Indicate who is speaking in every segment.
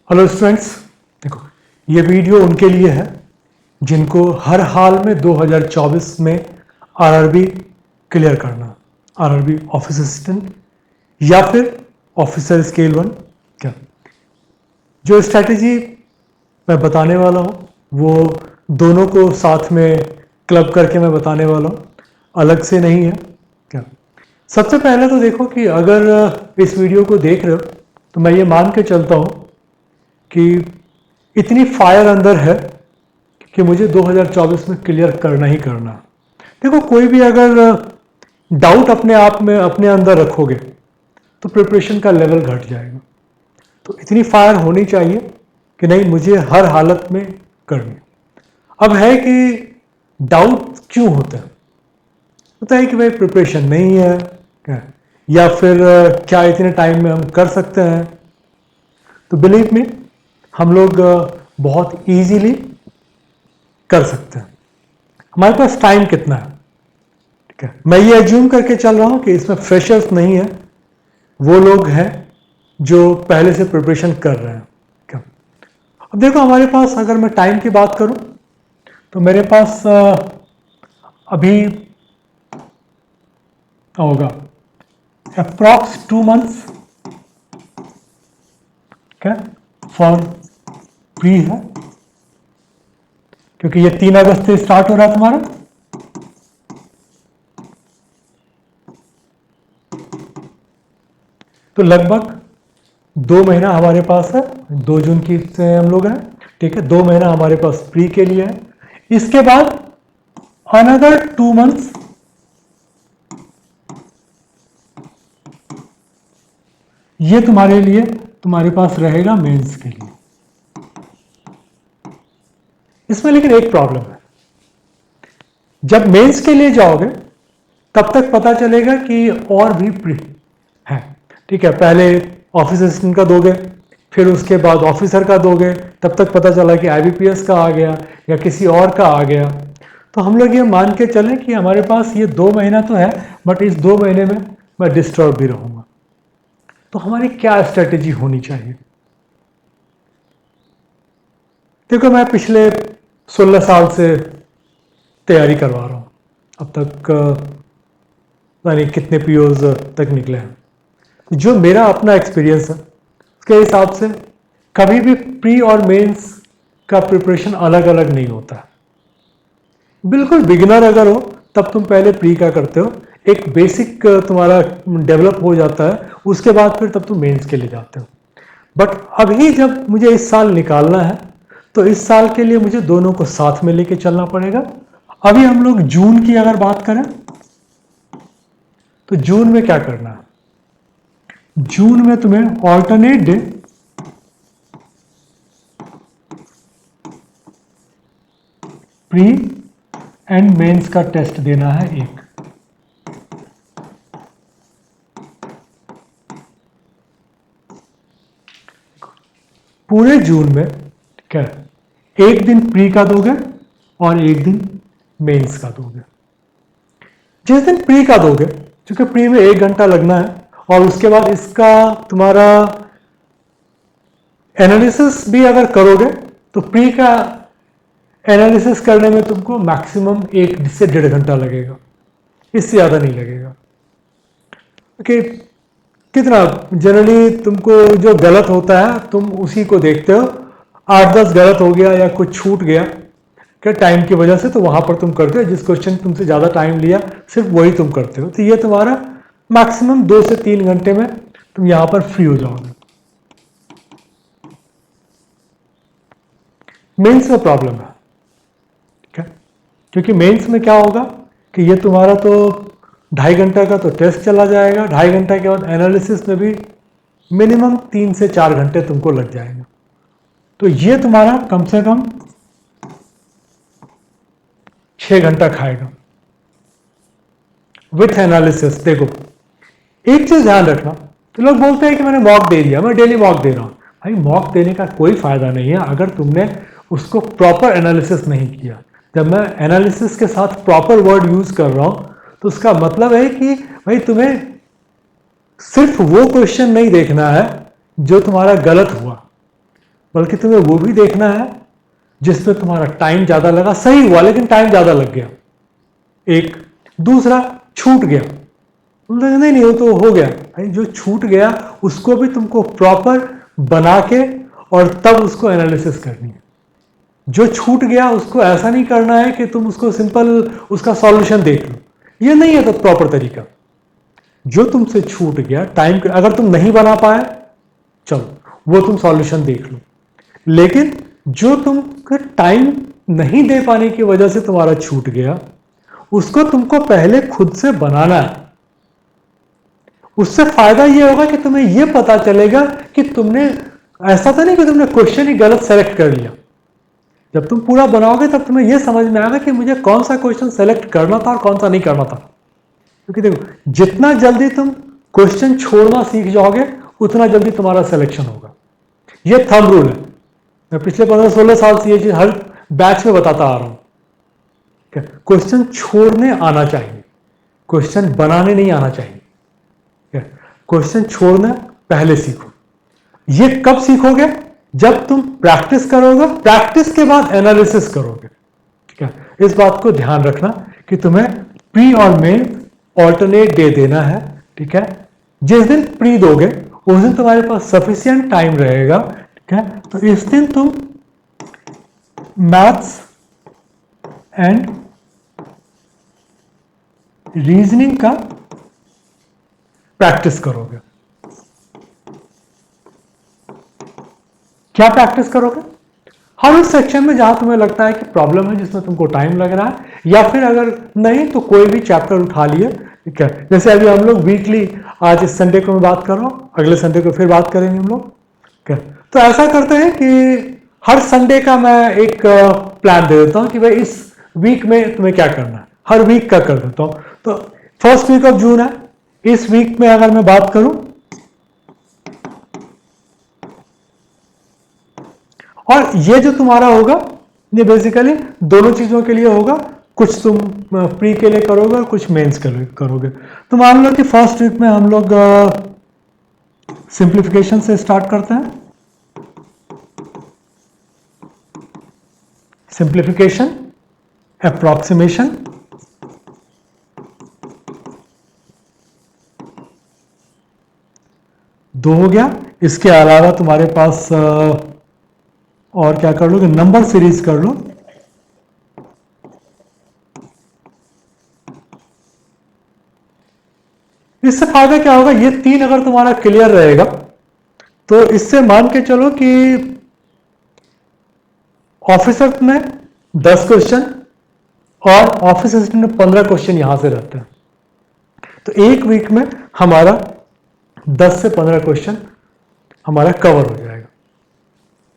Speaker 1: Hello students, देखो ये video उनके लिए है जिनको हर हाल में 2024 में आरआरबी क्लियर करना, आरआरबी ऑफिस असिस्टेंट या फिर ऑफिसर स्केल 1। क्या जो स्ट्रैटेजी मैं बताने वाला हूँ वो दोनों को साथ में क्लब करके मैं बताने वाला हूँ, अलग से नहीं है। क्या सबसे पहले तो देखो कि अगर इस वीडियो को देख रहे हो तो मैं ये मान के चलता हूँ कि इतनी फायर अंदर है कि मुझे 2024 में क्लियर करना ही करना। देखो कोई भी अगर डाउट अपने आप में अपने अंदर रखोगे तो प्रिपरेशन का लेवल घट जाएगा। तो इतनी फायर होनी चाहिए कि नहीं मुझे हर हालत में करनी। अब है कि डाउट क्यों होता है कि भाई प्रिपरेशन नहीं है क्या? या फिर क्या इतने टाइम में हम कर सकते हैं। तो बिलीव मी हम लोग बहुत इजीली कर सकते हैं। हमारे पास टाइम कितना है, ठीक है। मैं ये एज्यूम करके चल रहा हूं कि इसमें फ्रेशर्स नहीं है, वो लोग हैं जो पहले से प्रिपरेशन कर रहे हैं। क्या अब देखो हमारे पास अगर मैं टाइम की बात करूं तो मेरे पास अभी होगा अप्रॉक्स 2 months क्या फॉर प्री है, क्योंकि ये 3 अगस्त से स्टार्ट हो रहा है तुम्हारा। तो लगभग 2 महीना हमारे पास है, 2 जून की से हम लोग हैं, ठीक है। 2 महीना हमारे पास प्री के लिए है। इसके बाद अनदर 2 months ये तुम्हारे लिए तुम्हारे पास रहेगा मेंस के लिए। इसमें लेकिन एक प्रॉब्लम है, जब मेंस के लिए जाओगे तब तक पता चलेगा कि और भी प्री है, ठीक है। पहले ऑफिस असिस्टेंट का दोगे, फिर उसके बाद ऑफिसर का दोगे, तब तक पता चला कि आईबीपीएस का आ गया या किसी और का आ गया। तो हम लोग ये मान के चलें कि हमारे पास ये 2 महीना तो है, बट इस 2 महीने में मैं डिस्टर्ब भी रहूंगा। तो हमारी क्या स्ट्रेटेजी होनी चाहिए? देखो मैं पिछले 16 साल से तैयारी करवा रहा हूँ, अब तक यानी कितने पीओज तक निकले हैं। जो मेरा अपना एक्सपीरियंस है उसके हिसाब से कभी भी प्री और मेंस का प्रिपरेशन अलग अलग नहीं होता। बिल्कुल बिगिनर अगर हो तब तुम पहले प्री का करते हो, एक बेसिक तुम्हारा डेवलप हो जाता है, उसके बाद फिर तब तुम मेंस के लिए जाते हो। बट अभी जब मुझे इस साल निकालना है तो इस साल के लिए मुझे दोनों को साथ में लेके चलना पड़ेगा। अभी हम लोग जून की अगर बात करें तो जून में क्या करना है? जून में तुम्हें alternate day pre and mains का टेस्ट देना है एक। पूरे जून में क्या एक दिन प्री का दोगे और एक दिन मेंस का दोगे। जिस दिन प्री का दोगे, क्योंकि प्री में 1 घंटा लगना है और उसके बाद इसका तुम्हारा एनालिसिस भी अगर करोगे तो प्री का एनालिसिस करने में तुमको मैक्सिमम 1 से 1.5 घंटा लगेगा, इससे ज़्यादा नहीं लगेगा। कि कितना जनरली तुमको जो गलत होता है तुम उसी को देखते हो, 8-10 गलत हो गया या कुछ छूट गया क्या टाइम की वजह से, तो वहां पर तुम करते हो। जिस क्वेश्चन तुमसे ज़्यादा टाइम लिया सिर्फ वही तुम करते हो। तो ये तुम्हारा मैक्सिमम 2 से 3 घंटे में तुम यहां पर फ्री हो जाओगे। मेंस में प्रॉब्लम है, ठीक है, क्योंकि मेंस में क्या होगा कि ये तुम्हारा तो 2.5 घंटा का तो टेस्ट चला जाएगा, 2.5 घंटा के बाद एनालिसिस में भी मिनिमम 3 से 4 घंटे तुमको लग जाएगा। तो ये तुम्हारा कम से कम 6 घंटा खाएगा विथ एनालिसिस। देखो एक चीज ध्यान रखना, तो लोग बोलते हैं कि मैंने मॉक दे दिया, मैं डेली मॉक दे रहा हूं। भाई मॉक देने का कोई फायदा नहीं है अगर तुमने उसको प्रॉपर एनालिसिस नहीं किया। जब मैं एनालिसिस के साथ प्रॉपर वर्ड यूज कर रहा हूं तो उसका मतलब है कि भाई तुम्हें सिर्फ वो क्वेश्चन नहीं देखना है जो तुम्हारा गलत हुआ, बल्कि तुम्हें वो भी देखना है जिसमें तुम्हारा टाइम ज्यादा लगा, सही हुआ लेकिन टाइम ज्यादा लग गया, एक। दूसरा, छूट गया, नहीं नहीं वो तो हो गया भाई, जो छूट गया उसको भी तुमको प्रॉपर बना के और तब उसको एनालिसिस करनी है। जो छूट गया उसको ऐसा नहीं करना है कि तुम उसको सिंपल उसका सॉल्यूशन देख लो, ये नहीं है तो प्रॉपर तरीका। जो तुमसे छूट गया टाइम, अगर तुम नहीं बना पाए चलो वो तुम सॉल्यूशन देख लो, लेकिन जो तुम टाइम नहीं दे पाने की वजह से तुम्हारा छूट गया उसको तुमको पहले खुद से बनाना है। उससे फायदा यह होगा कि तुम्हें यह पता चलेगा कि तुमने, ऐसा तो नहीं कि तुमने क्वेश्चन ही गलत सेलेक्ट कर लिया। जब तुम पूरा बनाओगे तब तुम्हें यह समझ में आएगा कि मुझे कौन सा क्वेश्चन सेलेक्ट करना था और कौन सा नहीं करना था। क्योंकि देखो, जितना जल्दी तुम क्वेश्चन छोड़ना सीख जाओगे उतना जल्दी तुम्हारा सिलेक्शन होगा। यह थंब रूल है, मैं पिछले 15-16 साल से ये चीज हर बैच में बताता आ रहा हूं। क्वेश्चन छोड़ने आना चाहिए, क्वेश्चन बनाने नहीं आना चाहिए। क्वेश्चन छोड़ना पहले सीखो। ये कब सीखोगे? जब तुम प्रैक्टिस करोगे, प्रैक्टिस के बाद एनालिसिस करोगे। ठीक है, इस बात को ध्यान रखना कि तुम्हें प्री और मेन ऑल्टरनेट डे देना है। ठीक है, जिस दिन प्री दोगे उस दिन तुम्हारे पास सफिशिएंट टाइम रहेगा। ठीक है, तो इस दिन तुम मैथ्स एंड रीजनिंग का प्रैक्टिस करोगे। क्या प्रैक्टिस करोगे? हर उस सेक्शन में जहां तुम्हें लगता है कि प्रॉब्लम है, जिसमें तुमको टाइम लग रहा है, या फिर अगर नहीं तो कोई भी चैप्टर उठा लिए। ठीक है, जैसे अभी हम लोग वीकली, आज इस संडे को मैं बात कर रहा हूं, अगले संडे को फिर बात करेंगे हम लोग। ठीक है, तो ऐसा करते हैं कि हर संडे का मैं एक प्लान दे देता हूं कि भाई इस वीक में तुम्हें क्या करना है, हर वीक का कर देता हूं। तो फर्स्ट वीक ऑफ जून है, इस वीक में अगर मैं बात करूं, और ये जो तुम्हारा होगा ये बेसिकली दोनों चीजों के लिए होगा, कुछ तुम प्री के लिए करोगे और कुछ मेंस के लिए करोगे। तो मान लो कि फर्स्ट वीक में हम लोग सिंप्लीफिकेशन से स्टार्ट करते हैं। सिंप्लीफिकेशन, अप्रॉक्सीमेशन, दो हो गया। इसके अलावा तुम्हारे पास और क्या कर लोगे? नंबर सीरीज कर लो। इससे फायदा क्या होगा? ये तीन अगर तुम्हारा क्लियर रहेगा तो इससे मान के चलो कि ऑफिसर में 10 क्वेश्चन और ऑफिस असिस्टेंट में 15 क्वेश्चन यहां से रहते हैं। तो एक वीक में हमारा 10 से 15 क्वेश्चन हमारा कवर हो जाएगा।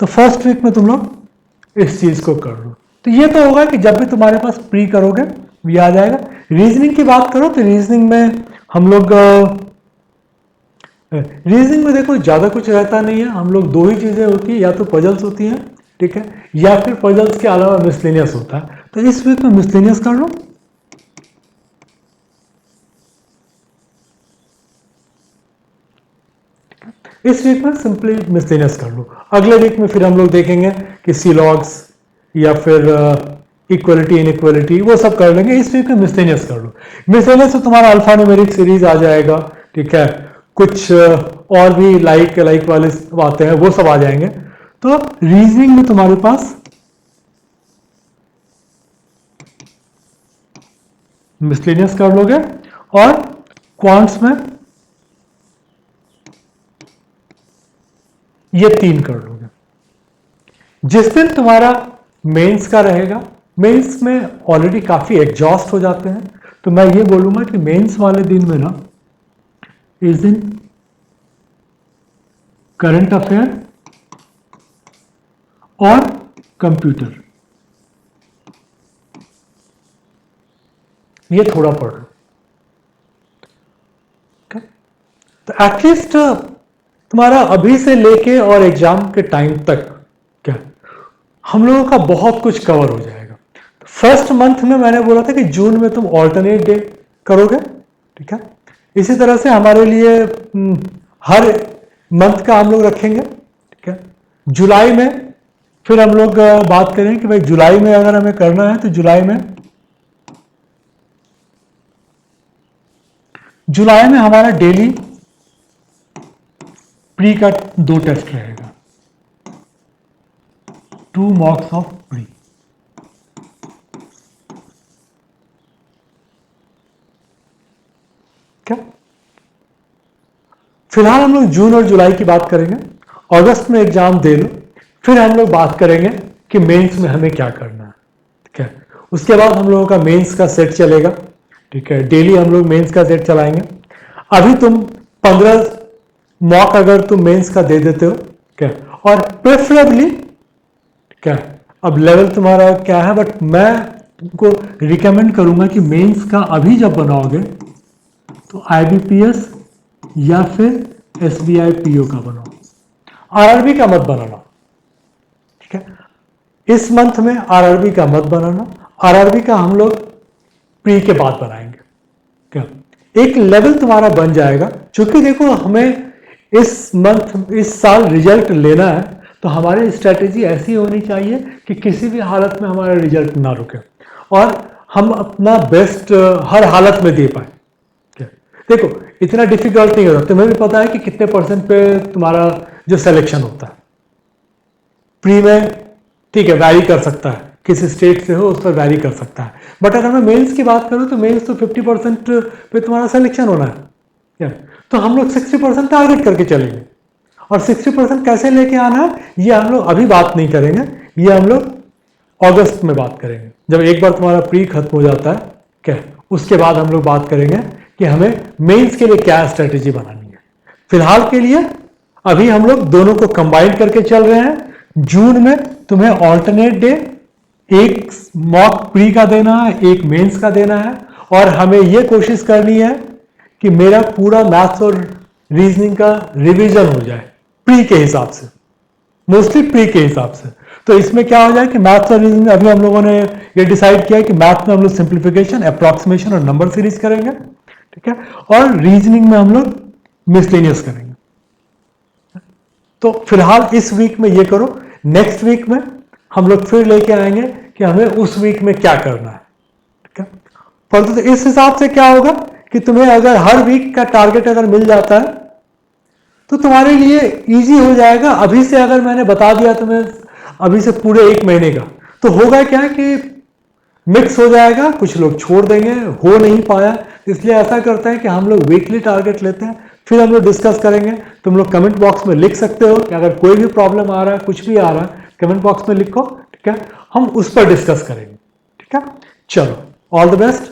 Speaker 1: तो फर्स्ट वीक में तुम लोग इस चीज को कर लो। तो ये तो होगा कि जब भी तुम्हारे पास प्री करोगे ये आ जाएगा। रीजनिंग की बात करो तो रीजनिंग में हम लोग, रीजनिंग में देखो ज्यादा कुछ रहता नहीं है। हम लोग दो ही चीजें होती है, या तो पजल्स होती हैं, ठीक है, या फिर पजल्स के अलावा मिसलेनियस होता है। तो इस वीक में मिसलेनियस कर लो। इस वीक में सिंपली मिसलेनियस कर लो। अगले वीक में फिर हम लोग देखेंगे कि सीलॉग्स या फिर इक्वलिटी इनइक्वलिटी वो सब कर लेंगे। इस वीक में मिसलेनियस कर लो। मिसलेनियस तो तुम्हारा अल्फा न्यूमेरिक सीरीज आ जाएगा। ठीक है, कुछ और भी लाइक वाले आते हैं वो सब आ जाएंगे। तो रीजनिंग में तुम्हारे पास मिसलेनियस कर लोगे और क्वांट्स में ये 3 कर लोगे। जिस दिन तुम्हारा मेंस का रहेगा, मेंस में ऑलरेडी काफी एग्जॉस्ट हो जाते हैं, तो मैं ये बोलूंगा कि मेंस वाले दिन में ना, इस दिन करंट अफेयर और कंप्यूटर ये थोड़ा पढ़ लो। तो एटलीस्ट तुम्हारा अभी से लेके और एग्जाम के टाइम तक क्या हम लोगों का बहुत कुछ कवर हो जाएगा। फर्स्ट मंथ में मैंने बोला था कि जून में तुम ऑल्टरनेट डे करोगे। ठीक है, इसी तरह से हमारे लिए हर मंथ का हम लोग रखेंगे। ठीक है, जुलाई में फिर हम लोग बात करें कि भाई जुलाई में अगर हमें करना है तो जुलाई में हमारा डेली प्री का 2 टेस्ट रहेगा, 2 मॉक्स ऑफ प्री। क्या फिलहाल हम लोग जून और जुलाई की बात करेंगे, अगस्त में एग्जाम दे लो, फिर हम लोग बात करेंगे कि मेंस में हमें क्या करना है। ठीक है, उसके बाद हम लोगों का मेंस का सेट चलेगा। ठीक है, डेली हम लोग मेंस का सेट चलाएंगे। अभी तुम 15 मॉक अगर तुम मेंस का दे देते हो, क्या, और प्रेफरेबली क्या, अब लेवल तुम्हारा क्या है, बट मैं तुमको रिकमेंड करूंगा कि मेंस का अभी जब बनाओगे तो आईबीपीएस या फिर एसबीआई पीओ का बनाओ, आरआरबी का मत बनाना। ठीक है, इस मंथ में आरआरबी का मत बनाना, आरआरबी का हम लोग प्री के बाद बनाएंगे। क्या, एक लेवल तुम्हारा बन जाएगा, क्योंकि देखो हमें इस साल रिजल्ट लेना है, तो हमारी स्ट्रेटेजी ऐसी होनी चाहिए कि किसी भी हालत में हमारा रिजल्ट ना रुके और हम अपना बेस्ट हर हालत में दे पाए। देखो इतना डिफिकल्ट नहीं होता, तुम्हें भी पता है कि कितने परसेंट पे तुम्हारा जो सिलेक्शन होता है प्री में। ठीक है, वैरी कर सकता है, किसी स्टेट से हो उस पर वैरी कर सकता है, बट अगर मैं मेंस की बात करूं तो मेंस तो 50% पे तुम्हारा सिलेक्शन होना है। क्या, तो हम लोग 60% टारगेट करके चलेंगे, और 60% कैसे लेके आना है ये हम लोग अभी बात नहीं करेंगे, ये हम लोग अगस्त में बात करेंगे, जब एक बार तुम्हारा प्री खत्म हो जाता है। क्या, उसके बाद हम लोग बात करेंगे कि हमें मेंस के लिए क्या स्ट्रेटेजी बनानी है। फिलहाल के लिए अभी हम लोग दोनों को कंबाइन करके चल रहे हैं। जून में तुम्हें ऑल्टरनेट डे एक मॉक प्री का देना है, एक मेंस का देना है, और हमें यह कोशिश करनी है कि मेरा पूरा मैथ्स और रीजनिंग का रिवीजन हो जाए प्री के हिसाब से, मोस्टली प्री के हिसाब से। तो इसमें क्या हो जाए कि मैथ्स और रीजनिंग अभी हम लोगों ने ये डिसाइड किया कि मैथ में हम लोग सिंप्लीफिकेशन, अप्रॉक्सीमेशन और नंबर सीरीज करेंगे। ठीक है, और रीजनिंग में हम लोग मिसलेनियस करेंगे। तो फिलहाल इस वीक में ये करो, नेक्स्ट वीक में हम लोग फिर लेके आएंगे कि हमें उस वीक में क्या करना है। ठीक है, परंतु तो इस हिसाब से क्या होगा कि तुम्हें अगर हर वीक का टारगेट अगर मिल जाता है तो तुम्हारे लिए इजी हो जाएगा। अभी से अगर मैंने बता दिया तुम्हें अभी से पूरे 1 महीने का, तो होगा क्या कि मिक्स हो जाएगा, कुछ लोग छोड़ देंगे, हो नहीं पाया। इसलिए ऐसा करते हैं कि हम लोग वीकली टारगेट लेते हैं, फिर हम लोग डिस्कस करेंगे। तुम लोग कमेंट बॉक्स में लिख सकते हो कि अगर कोई भी प्रॉब्लम आ रहा है, कुछ भी आ रहा है, कमेंट बॉक्स में लिखो। ठीक है, हम उस पर डिस्कस करेंगे। ठीक है, चलो, ऑल द बेस्ट।